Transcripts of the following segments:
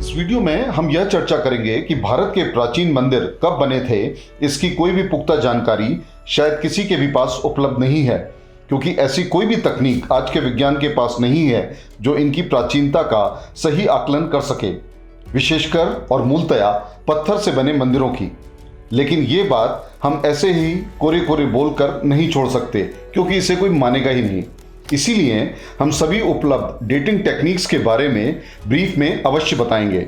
इस वीडियो में हम यह चर्चा करेंगे कि भारत के प्राचीन मंदिर कब बने थे। इसकी कोई भी पुख्ता जानकारी शायद किसी के भी पास उपलब्ध नहीं है, क्योंकि ऐसी कोई भी तकनीक आज के विज्ञान के पास नहीं है जो इनकी प्राचीनता का सही आकलन कर सके, विशेषकर और मूलतया पत्थर से बने मंदिरों की। लेकिन ये बात हम ऐसे ही कोरे कोरे बोलकर नहीं छोड़ सकते, क्योंकि इसे कोई मानेगा ही नहीं। इसीलिए हम सभी उपलब्ध डेटिंग टेक्निक्स के बारे में ब्रीफ में अवश्य बताएंगे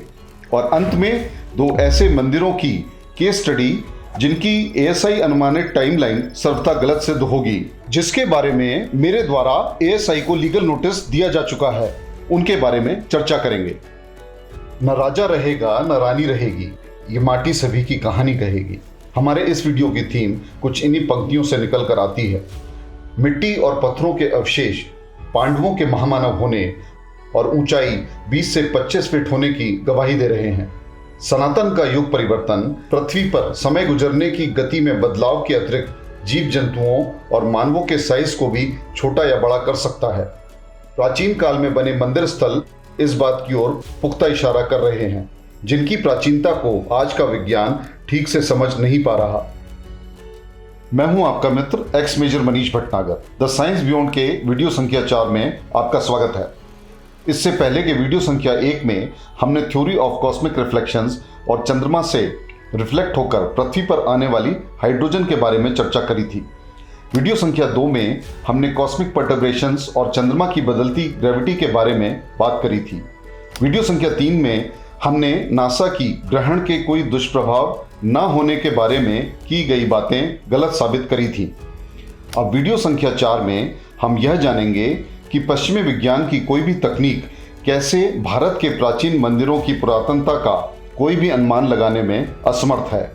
और अंत में दो ऐसे मंदिरों की केस स्टडी जिनकी ASI अनुमानित टाइमलाइन सर्वथा गलत सिद्ध होगी, जिसके बारे में मेरे द्वारा ASI को लीगल नोटिस दिया जा चुका है, उनके बारे में चर्चा करेंगे। न राजा रहेगा न रानी रहेगी, ये माटी सभी की कहानी कहेगी। हमारे इस वीडियो की थीम कुछ इन्हीं पंक्तियों से निकल कर आती है। मिट्टी और पत्थरों के अवशेष पांडवों के महामानव होने और ऊंचाई 20 से 25 फीट होने की गवाही दे रहे हैं। सनातन का युग परिवर्तन पृथ्वी पर समय गुजरने की गति में बदलाव के अतिरिक्त जीव जंतुओं और मानवों के साइज को भी छोटा या बड़ा कर सकता है। प्राचीन काल में बने मंदिर स्थल इस बात की ओर पुख्ता इशारा कर रहे हैं, जिनकी प्राचीनता को आज का विज्ञान ठीक से समझ नहीं पा रहा। मैं हूं आपका मित्र ex major Manish Bhatnagar. The science beyond के वीडियो संख्या 4 में आपका स्वागत है। इससे पहले के वीडियो संख्या 1 में हमने थ्योरी ऑफ कॉस्मिक रिफ्लेक्शंस और चंद्रमा से रिफ्लेक्ट होकर पृथ्वी पर आने वाली हाइड्रोजन के बारे में चर्चा करी थी। वीडियो संख्या 2 में हमने कॉस्मिक पर्टर्बेशंस और चंद्रमा की बदलती ग्रेविटी के बारे में बात करी थी। वीडियो संख्या 3 में हमने नासा की ग्रहण के कोई दुष्प्रभाव न होने के बारे में की गई बातें गलत साबित करी थी। अब वीडियो संख्या 4 में हम यह जानेंगे कि पश्चिमी विज्ञान की कोई भी तकनीक कैसे भारत के प्राचीन मंदिरों की पुरातनता का कोई भी अनुमान लगाने में असमर्थ है।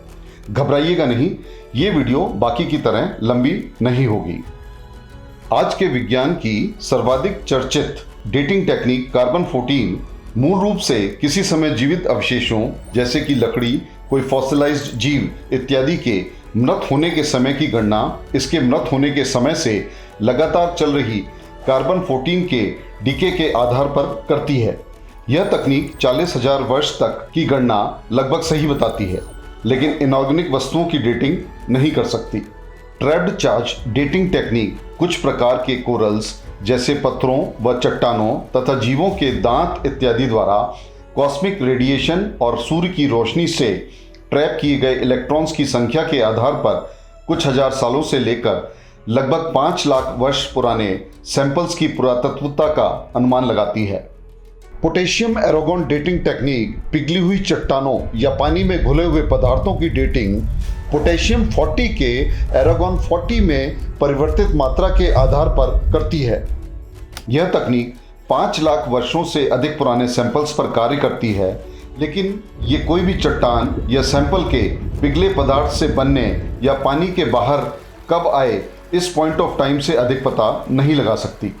घबराइएगा नहीं, ये वीडियो बाकी की तरह लंबी नहीं होगी। आज के विज्ञान की सर्वाधिक चर्चित डेटिंग टेक्निक कार्बन 14 मूल रूप से किसी समय जीवित अवशेषों जैसे कि लकड़ी, कोई फॉसिलाइज्ड जीव इत्यादि के मृत होने के समय की गणना इसके मृत होने के समय से लगातार चल रही कार्बन 14 के डीके के आधार पर करती है। यह तकनीक 40,000 वर्ष तक की गणना लगभग सही बताती है, लेकिन इनऑर्गेनिक वस्तुओं की डेटिंग नहीं कर सकती। ट्रैप्ड चार्ज डेटिंग टेक्निक कुछ प्रकार के कोरल्स जैसे पत्थरों व चट्टानों तथा जीवों के दांत इत्यादि द्वारा कॉस्मिक रेडिएशन और सूर्य की रोशनी से ट्रैप किए गए इलेक्ट्रॉन्स की संख्या के आधार पर कुछ हजार सालों से लेकर लगभग 5 लाख वर्ष पुराने सैंपल्स की पुरातत्वता का अनुमान लगाती है। पोटेशियम एरोगॉन डेटिंग टेक्निक पिघली हुई चट्टानों या पानी में घुले हुए पदार्थों की डेटिंग पोटेशियम 40 के एरोगॉन 40 में परिवर्तित मात्रा के आधार पर करती है। यह तकनीक 5 लाख वर्षों से अधिक पुराने सैंपल्स पर कार्य करती है, लेकिन ये कोई भी चट्टान या सैंपल के पिघले पदार्थ से बनने या पानी के बाहर कब आए इस पॉइंट ऑफ टाइम से अधिक पता नहीं लगा सकती।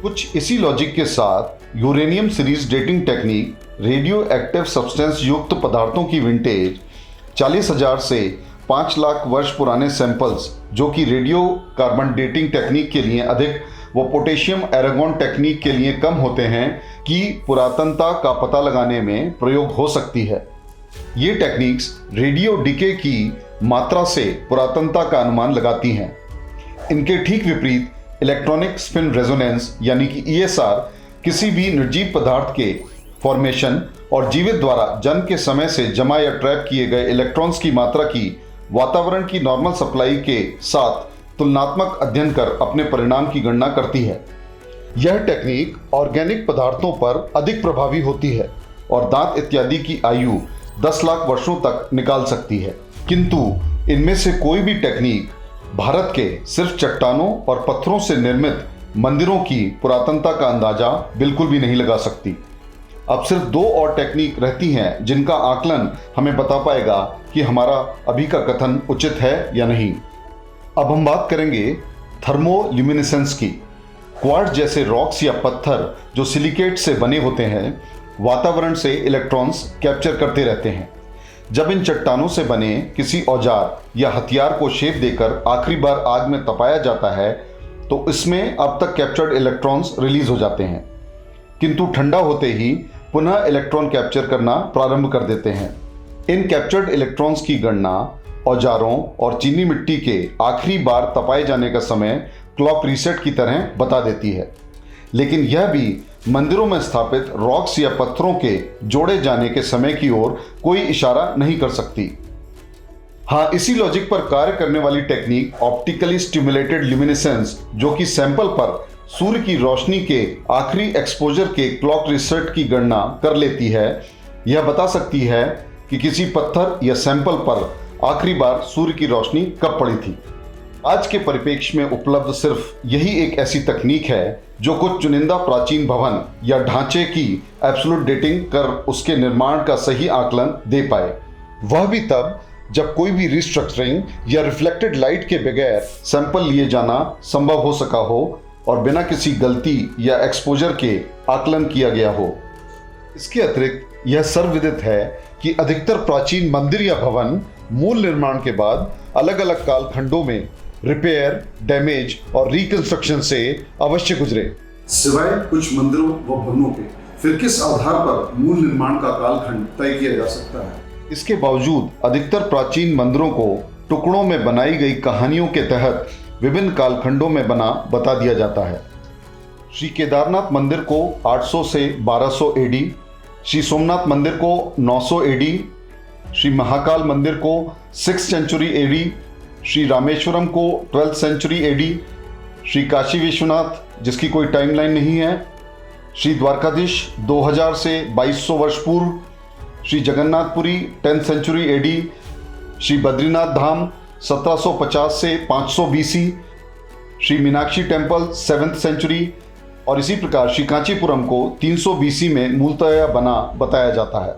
कुछ इसी लॉजिक के साथ uranium series dating technique radio active substance युक्त पदार्थों की विंटेज 40,000 से 5 लाख वर्ष पुराने सैंपल्स जो कि रेडियो कार्बन डेटिंग टेक्निक के लिए अधिक वो पोटेशियम एरोगॉन टेक्निक के लिए कम होते हैं कि पुरातनता का पता लगाने में प्रयोग हो सकती है। ये टेक्निक्स रेडियो डीके की मात्रा से पुरातनता का अनुमान लगाती हैं। इनके ठीक विपरीत इलेक्ट्रॉनिक स्पिन रेजोनेंस यानी कि ESR किसी भी निर्जीव पदार्थ के फॉर्मेशन और जीवित द्वारा जन्म के समय से जमा या ट्रैप किए गए इलेक्ट्रॉन्स की मात्रा की वातावरण की नॉर्मल सप्लाई के साथ तुलनात्मक अध्ययन कर अपने परिणाम की गणना करती है। यह टेक्निक ऑर्गेनिक पदार्थों पर अधिक प्रभावी होती है और दांत इत्यादि की आयु 10 लाख वर्षों तक निकाल सकती है, किंतु इनमें से कोई भी टेक्निक भारत के सिर्फ चट्टानों और पत्थरों से निर्मित मंदिरों की पुरातनता का अंदाजा बिल्कुल भी नहीं लगा सकती। अब सिर्फ 2 और टेक्निक रहती हैं जिनका आकलन हमें बता पाएगा कि हमारा अभी का कथन उचित है या नहीं। अब हम बात करेंगे थर्मोल्यूमिनेसेंस की। क्वार्ट्ज जैसे रॉक्स या पत्थर जो सिलिकेट से बने होते हैं वातावरण से इलेक्ट्रॉन्स कैप्चर करते रहते हैं। जब इन चट्टानों से बने किसी औजार या हथियार को शेप देकर आखिरी बार आग में तपाया जाता है तो इसमें अब तक कैप्चर्ड इलेक्ट्रॉन्स रिलीज हो जाते हैं, किंतु ठंडा होते ही पुनः इलेक्ट्रॉन कैप्चर करना प्रारंभ कर देते हैं। इन कैप्चर्ड इलेक्ट्रॉन्स की गणना औजारों और चीनी मिट्टी के आखिरी बार तपाए जाने का समय क्लॉक रीसेट की तरह बता देती है, लेकिन यह भी मंदिरों में स्थापित रॉक्स या पत्थरों के जोड़े जाने के समय की ओर कोई इशारा नहीं कर सकती। हाँ, इसी लॉजिक पर कार्य करने वाली टेक्निक ऑप्टिकली स्टिमुलेटेड ल्यूमिनेसेंस, जो कि सैंपल पर सूर्य की रोशनी के आखिरी एक्सपोजर के क्लॉक रीसेट की गणना कर लेती है, यह बता सकती है कि किसी पत्थर या सैंपल पर आखिरी बार सूर्य की रोशनी कब पड़ी थी। आज के परिप्रेक्ष्य में उपलब्ध सिर्फ यही एक ऐसी तकनीक है जो कुछ चुनिंदा प्राचीन भवन या ढांचे की एब्सोल्यूट डेटिंग कर उसके निर्माण का सही आकलन दे पाए, वह भी तब जब कोई भी रिस्ट्रक्चरिंग या रिफ्लेक्टेड लाइट के बगैर सैंपल लिए जाना संभव हो सका हो और बिना किसी गलती या एक्सपोजर के आकलन किया गया हो। इसके अतिरिक्त यह सर्वविदित है कि अधिकतर प्राचीन मंदिर या भवन मूल निर्माण के बाद अलग अलग कालखंडों में रिपेयर, डैमेज और रिकंस्ट्रक्शन से अवश्य गुजरे। सिवाय कुछ मंदिरों व भवनों के, फिर किस आधार पर मूल निर्माण का कालखंड तय किया जा सकता है? इसके बावजूद अधिकतर प्राचीन मंदिरों को टुकड़ों में बनाई गई कहानियों के तहत विभिन्न कालखंडों में बना बता दिया जाता है। श्री केदारनाथ मंदिर को 800 से 1200 एडी, श्री सोमनाथ मंदिर को 900 एडी, श्री महाकाल मंदिर को 6th century AD, Shri Rameshwaram को 12th century AD, Shri Kashi Vishwanath जिसकी कोई टाइमलाइन नहीं है, श्री द्वारकाधीश 2000 से 2200 वर्ष पूर्व, Shri Jagannathpuri 10th century AD, Shri Badrinath Dham 1750 से 500 BC, Shri Meenakshi temple 7th century और इसी प्रकार श्री कांचीपुरम को 300 बीसी में मूलतः बना बताया जाता है।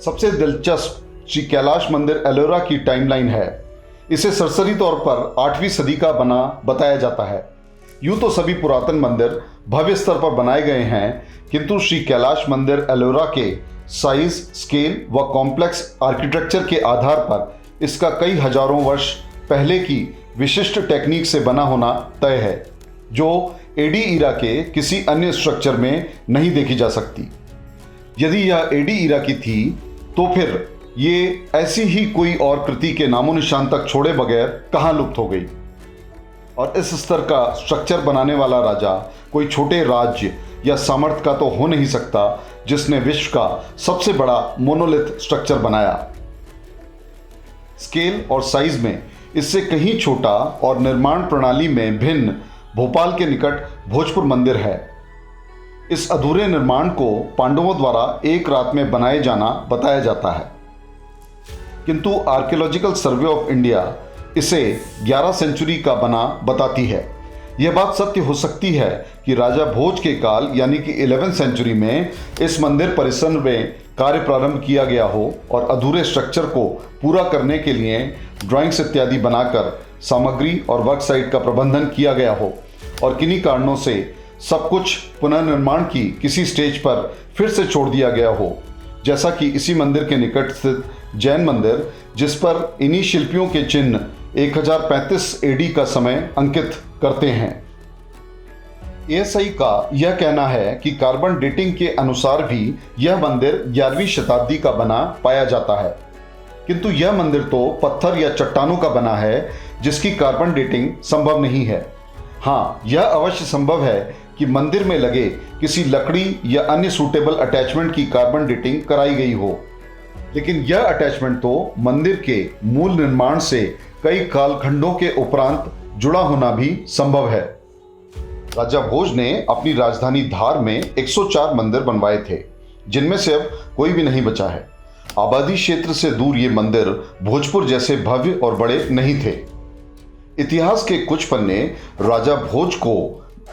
सबसे दिलचस्प श्री कैलाश मंदिर एलोरा की टाइमलाइन है। इसे सरसरी तौर पर 8वीं सदी का बना बताया जाता है। यूं तो सभी पुरातन मंदिर भव्य स्तर पर बनाए गए हैं, किंतु श्री कैलाश मंदिर एलोरा के साइज, स्केल व कॉम्प्लेक्स आर्किटेक्चर के आधार पर इसका कई हजारों वर्ष पहले की विशिष्ट टेक्निक से बना होना तय है, जो एडी ईरा के किसी अन्य स्ट्रक्चर में नहीं देखी जा सकती। यदि यह एडी ईरा की थी तो फिर ये ऐसी ही कोई और कृति के नामो निशान तक छोड़े बगैर कहाँ लुप्त हो गई। और इस स्तर का स्ट्रक्चर बनाने वाला राजा कोई छोटे राज्य या सामर्थ्य का तो हो नहीं सकता जिसने विश्व का सबसे बड़ा मोनोलिथ स्ट्रक्चर बनाया। स्केल और साइज में इससे कहीं छोटा और निर्माण प्रणाली में भिन्न भोपाल के निकट भोजपुर मंदिर है। इस अधूरे निर्माण को पांडवों द्वारा एक रात में बनाए जाना बताया जाता है, किंतु आर्कियोलॉजिकल सर्वे ऑफ इंडिया इसे 11 सेंचुरी का बना बताती है। यह बात सत्य हो सकती है कि राजा भोज के काल यानी कि 11th सेंचुरी में इस मंदिर परिसर में कार्य प्रारंभ किया गया हो और अधूरे स्ट्रक्चर को पूरा करने के लिए ड्राइंग्स इत्यादि बनाकर सामग्री और वर्क साइट का प्रबंधन किया गया हो और किन्हीं कारणों से सब कुछ पुनर्निर्माण की किसी स्टेज पर फिर से छोड़ दिया गया हो, जैसा कि इसी मंदिर के निकट स्थित जैन मंदिर, जिस पर इन्हीं शिल्पियों के चिन्ह 1035 एडी का समय अंकित करते हैं। एएसआई का यह कहना है कि कार्बन डेटिंग के अनुसार भी यह मंदिर 11वीं शताब्दी का बना पाया जाता है, किंतु यह मंदिर तो पत्थर या चट्टानों का बना है जिसकी कार्बन डेटिंग संभव नहीं है। हाँ, यह अवश्य संभव है कि मंदिर में लगे किसी लकड़ी या अन्य सूटेबल अटैचमेंट की कार्बन डेटिंग कराई गई हो, लेकिन यह अटैचमेंट तो मंदिर के मूल निर्माण से कई कालखंडों के उपरांत जुड़ा होना भी संभव है। राजा भोज ने अपनी राजधानी धार में 104 मंदिर बनवाए थे, जिनमें से अब कोई भी नहीं बचा है। आबादी क्षेत्र से दूर ये मंदिर भोजपुर जैसे भव्य और बड़े नहीं थे। इतिहास के कुछ पन्ने राजा भोज को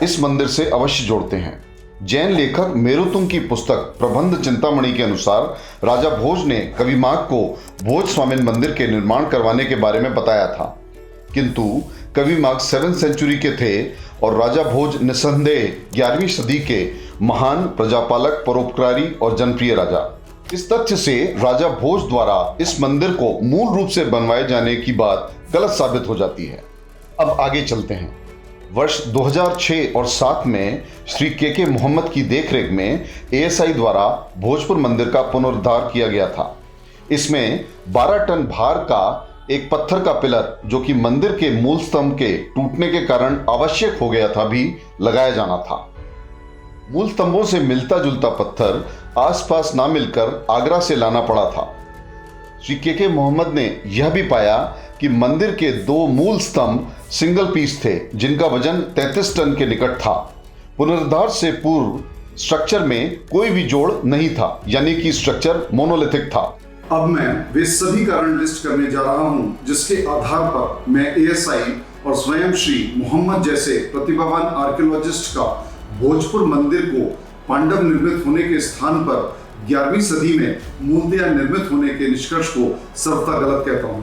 इस मंदिर से अवश्य जोड़ते हैं। जैन लेखक मेरुतुंग की पुस्तक प्रबंध चिंतामणि के अनुसार राजा भोज ने कवि माघ को भोज स्वामिन मंदिर के निर्माण करवाने के बारे में बताया था, किंतु कवि माघ 7th सेंचुरी के थे और राजा भोज निस्संदेह 11वीं सदी के महान प्रजापालक, परोपकारी और जनप्रिय राजा। इस तथ्य से राजा भोज द्वारा इस मंदिर को मूल रूप से बनवाए जाने की बात गलत साबित हो जाती है। अब आगे चलते हैं। वर्ष 2006 और 7 में श्री के मोहम्मद की देखरेख में एएसआई द्वारा भोजपुर मंदिर का पुनरुद्धार किया गया था। इसमें 12 टन भार का एक पत्थर का पिलर, जो कि मंदिर के मूल स्तंभ के टूटने के कारण आवश्यक हो गया था, भी लगाया जाना था। मूल स्तंभों से मिलता जुलता पत्थर आसपास ना मिलकर आगरा से लाना पड़ा था। श्री के मोहम्मद ने यह भी पाया कि मंदिर के 2 मूल स्तंभ सिंगल पीस थे, जिनका वजन 33 टन के निकट था। पुनरुद्धार से पूर्व स्ट्रक्चर में कोई भी जोड़ नहीं था, यानी कि स्ट्रक्चर मोनोलिथिक था। अब मैं वे सभी कारण लिस्ट करने जा रहा हूं जिसके आधार पर मैं एएसआई और स्वयं श्री मोहम्मद जैसे प्रतिभावान आर्कियोलॉजिस्ट का भोजपुर मंदिर को पांडव निर्मित होने के स्थान पर 11वीं सदी में मूलतया निर्मित होने के निष्कर्ष को सर्वथा गलत कहता हूं।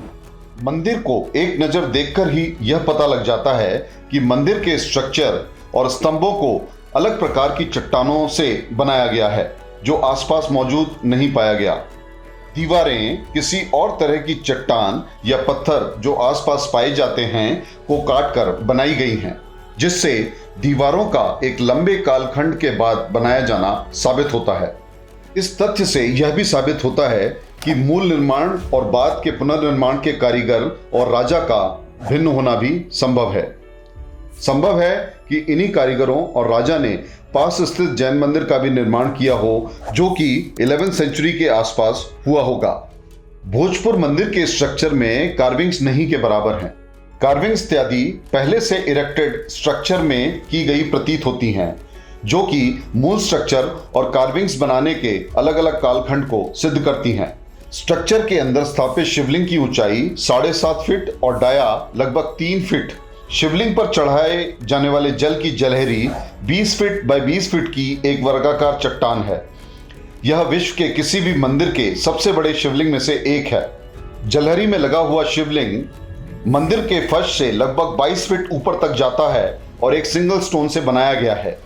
मंदिर को एक नजर देखकर ही यह पता लग जाता है कि मंदिर के स्ट्रक्चर और स्तंभों को अलग प्रकार की चट्टानों से बनाया गया है, जो आसपास मौजूद नहीं पाया गया। दीवारें किसी और तरह की चट्टान या पत्थर जो आसपास पाए जाते हैं को काटकर बनाई गई हैं, जिससे दीवारों का एक लंबे कालखंड के बाद बनाया जाना साबित होता है। इस तथ्य से यह भी साबित होता है कि मूल निर्माण और बाद के पुनर्निर्माण के कारीगर और राजा का भिन्न होना भी संभव है। संभव है कि इन्हीं कारीगरों और राजा ने पास स्थित जैन मंदिर का भी निर्माण किया हो, जो कि 11वीं सेंचुरी के आसपास हुआ होगा। भोजपुर मंदिर के स्ट्रक्चर में कार्विंग्स नहीं के बराबर हैं। कार्विंग्स इत्यादि पहले से इरेक्टेड स्ट्रक्चर में की गई प्रतीत होती हैं, जो कि मूल स्ट्रक्चर और कार्विंग्स बनाने के अलग अलग कालखंड को सिद्ध करती हैं। स्ट्रक्चर के अंदर स्थापित शिवलिंग की ऊंचाई 7.5 फीट और डाया लगभग 3 फीट। शिवलिंग पर चढ़ाए जाने वाले जल की जलहरी 20 फीट बाय 20 फीट की एक वर्गाकार चट्टान है। यह विश्व के किसी भी मंदिर के सबसे बड़े शिवलिंग में से एक है। जलहरी में लगा हुआ शिवलिंग मंदिर के फर्श से लगभग 22 फीट ऊपर तक जाता है और एक सिंगल स्टोन से बनाया गया है।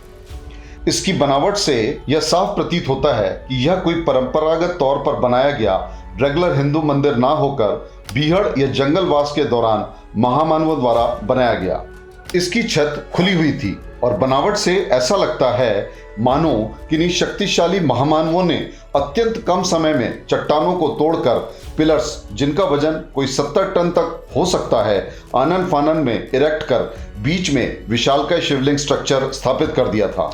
इसकी बनावट से यह साफ प्रतीत होता है कि यह कोई परंपरागत तौर पर बनाया गया रेगुलर हिंदू मंदिर ना होकर बीहड़ या जंगलवास के दौरान महामानवों द्वारा बनाया गया। इसकी छत खुली हुई थी और बनावट से ऐसा लगता है मानो किन्हीं शक्तिशाली महामानवों ने अत्यंत कम समय में चट्टानों को तोड़कर पिलर्स, जिनका वजन कोई 70 टन तक हो सकता है, आनन फानन में इरेक्ट कर बीच में विशालकाय शिवलिंग स्ट्रक्चर स्थापित कर दिया था।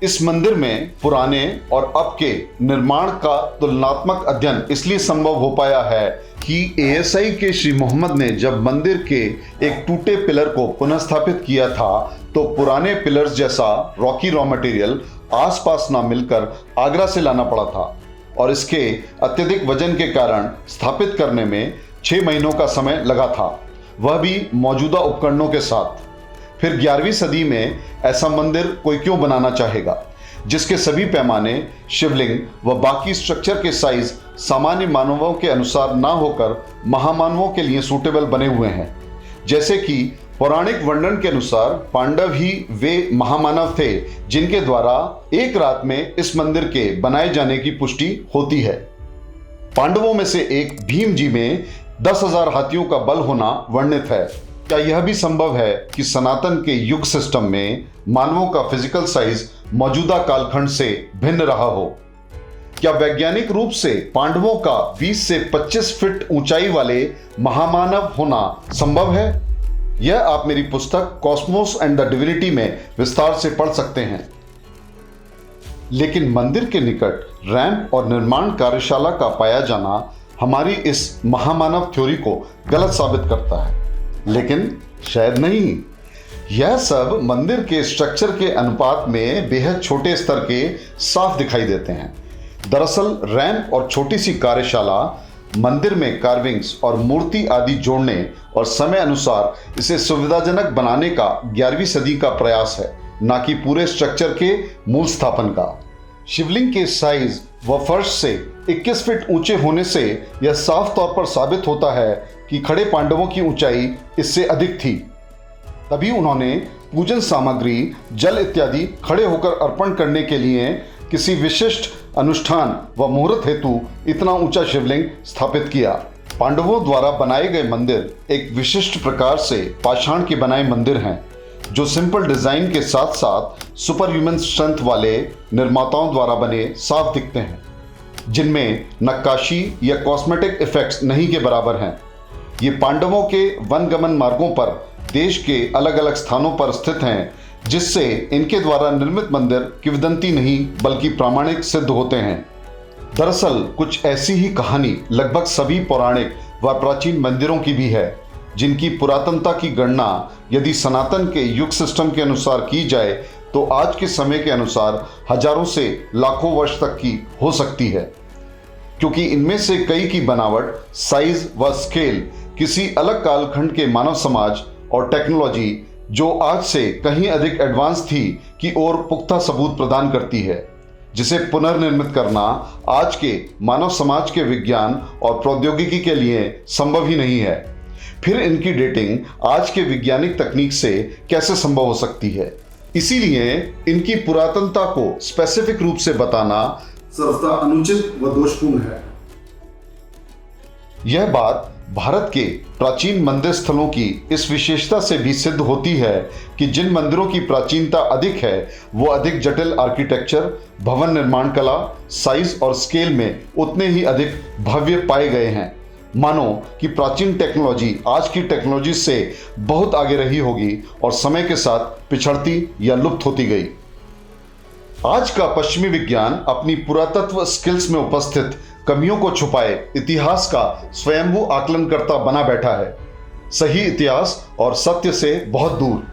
इस मंदिर में पुराने और अब के निर्माण का तुलनात्मक अध्ययन इसलिए संभव हो पाया है कि एएसआई के श्री मोहम्मद ने जब मंदिर के एक टूटे पिलर को पुनर्स्थापित किया था, तो पुराने पिलर्स जैसा रॉकी रॉ मटेरियल आसपास ना मिलकर आगरा से लाना पड़ा था और इसके अत्यधिक वजन के कारण स्थापित करने में 6 महीनों का समय लगा था, वह भी मौजूदा उपकरणों के साथ। फिर 11वीं सदी में ऐसा मंदिर कोई क्यों बनाना चाहेगा, जिसके सभी पैमाने, शिवलिंग व बाकी स्ट्रक्चर के साइज सामान्य मानवों के अनुसार ना होकर महामानवों के लिए सूटेबल बने हुए हैं। जैसे कि पौराणिक वर्णन के अनुसार पांडव ही वे महामानव थे जिनके द्वारा एक रात में इस मंदिर के बनाए जाने की पुष्टि होती है। पांडवों में से एक भीम जी में 10,000 हाथियों का बल होना वर्णित है। क्या यह भी संभव है कि सनातन के युग सिस्टम में मानवों का फिजिकल साइज मौजूदा कालखंड से भिन्न रहा हो? क्या वैज्ञानिक रूप से पांडवों का 20 से 25 फीट ऊंचाई वाले महामानव होना संभव है? यह आप मेरी पुस्तक कॉस्मोस एंड द डिविनिटी में विस्तार से पढ़ सकते हैं। लेकिन मंदिर के निकट रैंप और निर्माण कार्यशाला का पाया जाना हमारी इस महामानव थ्योरी को गलत साबित करता है, लेकिन शायद नहीं। यह सब मंदिर के स्ट्रक्चर के अनुपात में बेहद छोटे स्तर के साफ दिखाई देते हैं। दरअसल रैंप और छोटी सी कार्यशाला मंदिर में कार्विंग्स और मूर्ति आदि जोड़ने और समय अनुसार इसे सुविधाजनक बनाने का 11वीं सदी का प्रयास है, ना कि पूरे स्ट्रक्चर के मूल स्थापन का। शिवलिंग के साइज व फर्श से 21 फीट ऊंचे होने से यह साफ तौर पर साबित होता है कि खड़े पांडवों की ऊंचाई इससे अधिक थी। तभी उन्होंने पूजन सामग्री, जल इत्यादि खड़े होकर अर्पण करने के लिए किसी विशिष्ट अनुष्ठान व मुहूर्त हेतु इतना ऊंचा शिवलिंग स्थापित किया। पांडवों द्वारा बनाए गए मंदिर एक विशिष्ट प्रकार से पाषाण के बनाए मंदिर हैं। जो सिंपल डिजाइन के साथ साथ सुपर ह्यूमन स्ट्रेंथ वाले निर्माताओं द्वारा बने साफ दिखते हैं, जिनमें नक्काशी या कॉस्मेटिक इफेक्ट्स नहीं के बराबर हैं। ये पांडवों के वनगमन मार्गों पर देश के अलग अलग स्थानों पर स्थित हैं, जिससे इनके द्वारा निर्मित मंदिर किंवदंती नहीं बल्कि प्रामाणिक सिद्ध होते हैं। दरअसल कुछ ऐसी ही कहानी लगभग सभी पौराणिक व प्राचीन मंदिरों की भी है, जिनकी पुरातनता की गणना यदि सनातन के युग सिस्टम के अनुसार की जाए तो आज के समय के अनुसार हजारों से लाखों वर्ष तक की हो सकती है, क्योंकि इनमें से कई की बनावट, साइज व स्केल किसी अलग कालखंड के मानव समाज और टेक्नोलॉजी जो आज से कहीं अधिक एडवांस थी की ओर पुख्ता सबूत प्रदान करती है, जिसे पुनर्निर्मित करना आज के मानव समाज के विज्ञान और प्रौद्योगिकी के लिए संभव ही नहीं है। फिर इनकी डेटिंग आज के वैज्ञानिक तकनीक से कैसे संभव हो सकती है? इसीलिए इनकी पुरातनता को स्पेसिफिक रूप से बताना सर्वथा अनुचित व दोषपूर्ण है। यह बात भारत के प्राचीन मंदिर स्थलों की इस विशेषता से भी सिद्ध होती है कि जिन मंदिरों की प्राचीनता अधिक है वो अधिक जटिल आर्किटेक्चर, भवन निर्माण कला, साइज और स्केल में उतने ही अधिक भव्य पाए गए हैं। मानो कि प्राचीन टेक्नोलॉजी आज की टेक्नोलॉजी से बहुत आगे रही होगी और समय के साथ पिछड़ती या लुप्त होती गई। आज का पश्चिमी विज्ञान अपनी पुरातत्व स्किल्स में उपस्थित कमियों को छुपाए इतिहास का स्वयंभू आकलन करता बना बैठा है, सही इतिहास और सत्य से बहुत दूर।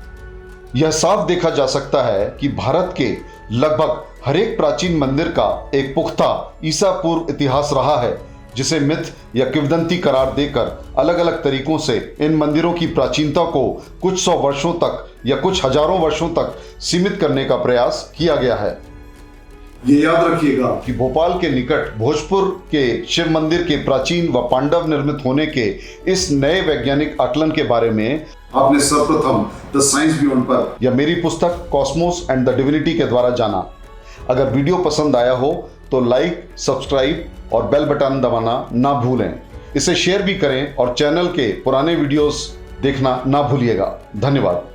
यह साफ देखा जा सकता है कि भारत के लगभग हर एक प्राचीन मंदिर का एक पुख्ता ईसा पूर्व इतिहास रहा है, जिसे मिथ या किंवदंती करार देकर अलग अलग तरीकों से इन मंदिरों की प्राचीनता को कुछ सौ वर्षों तक या कुछ हजारों वर्षों तक सीमित करने का प्रयास किया गया है। ये याद रखिएगा कि भोपाल के निकट भोजपुर के शिव मंदिर के प्राचीन व पांडव निर्मित होने के इस नए वैज्ञानिक आकलन के बारे में आपने सर्वप्रथम द साइंस बियॉन्ड पर या मेरी पुस्तक कॉस्मोस एंड द डिविनिटी के द्वारा जाना। अगर वीडियो पसंद आया हो तो लाइक, सब्सक्राइब और बेल बटन दबाना ना भूलें। इसे शेयर भी करें और चैनल के पुराने वीडियोस देखना ना भूलिएगा। धन्यवाद।